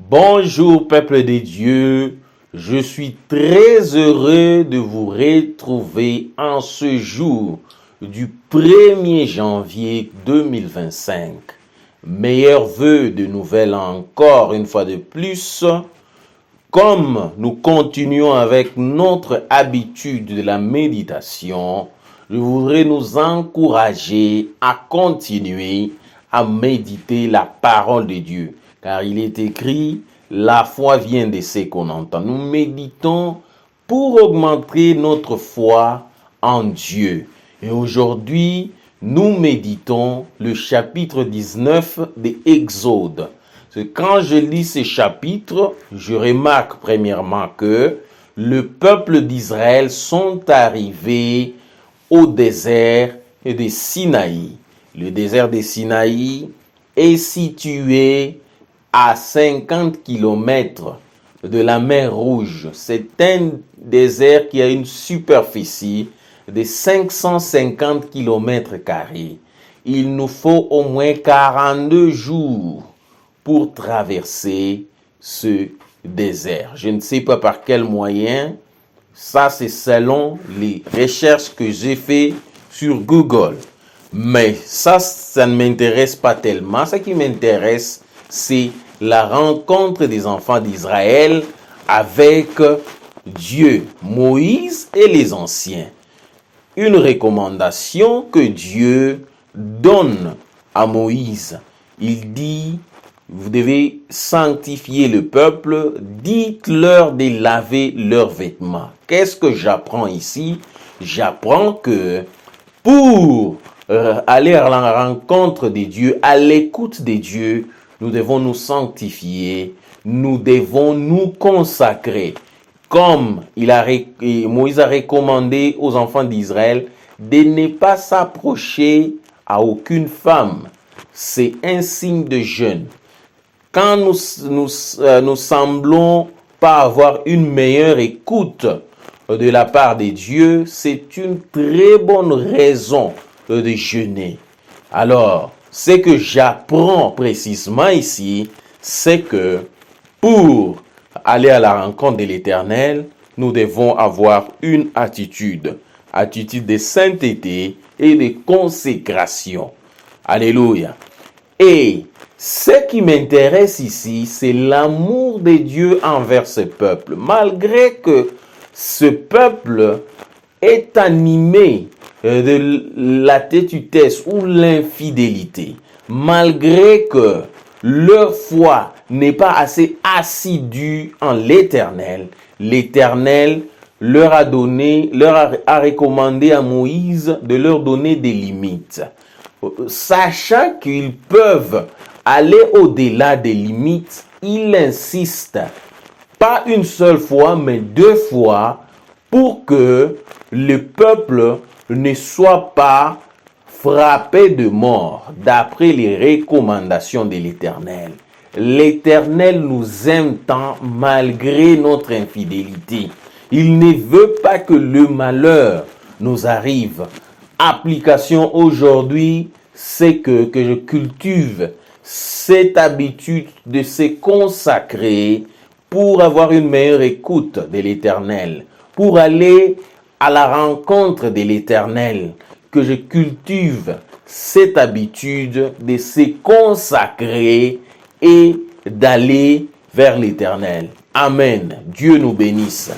Bonjour peuple de Dieu, je suis très heureux de vous retrouver en ce jour du 1er janvier 2025. Meilleurs vœux de nouvelles encore une fois de plus. Comme nous continuons avec notre habitude de la méditation, je voudrais nous encourager à continuer à méditer la parole de Dieu. Car il est écrit, la foi vient de ce qu'on entend. Nous méditons pour augmenter notre foi en Dieu. Et aujourd'hui, nous méditons le chapitre 19 de Exode. Quand je lis ce chapitre, je remarque premièrement que le peuple d'Israël sont arrivés au désert de Sinaï. Le désert de Sinaï est situé à 50 km de la mer Rouge. C'est un désert qui a une superficie de 550 km². Il nous faut au moins 42 jours pour traverser ce désert. Je ne sais pas par quel moyen. Ça, c'est selon les recherches que j'ai fait sur Google. Mais ça ne m'intéresse pas tellement. Ce qui m'intéresse, c'est la rencontre des enfants d'Israël avec Dieu, Moïse et les anciens. Une recommandation que Dieu donne à Moïse. Il dit, vous devez sanctifier le peuple, dites-leur de laver leurs vêtements. Qu'est-ce que j'apprends ici? J'apprends que pour aller à la rencontre de Dieu, à l'écoute de Dieu, nous devons nous sanctifier, nous devons nous consacrer. Comme Moïse a recommandé aux enfants d'Israël de ne pas s'approcher à aucune femme. C'est un signe de jeûne. Quand nous semblons pas avoir une meilleure écoute de la part de Dieu, c'est une très bonne raison de jeûner. Alors, ce que j'apprends précisément ici, c'est que pour aller à la rencontre de l'Éternel, nous devons avoir une attitude de sainteté et de consécration. Alléluia. Et ce qui m'intéresse ici, c'est l'amour de Dieu envers ce peuple. Malgré que ce peuple est animé de la têtudesse ou l'infidélité, malgré que leur foi n'est pas assez assidue en l'Éternel, l'Éternel leur a recommandé à Moïse de leur donner des limites. Sachant qu'ils peuvent aller au-delà des limites, il insiste, pas une seule fois, mais 2 fois, pour que le peuple ne soit pas frappé de mort, d'après les recommandations de l'Éternel. L'Éternel nous aime tant malgré notre infidélité. Il ne veut pas que le malheur nous arrive. Application aujourd'hui, c'est que je cultive cette habitude de se consacrer pour avoir une meilleure écoute de l'Éternel, pour aller à la rencontre de l'Éternel, que je cultive cette habitude de se consacrer et d'aller vers l'Éternel. Amen. Dieu nous bénisse.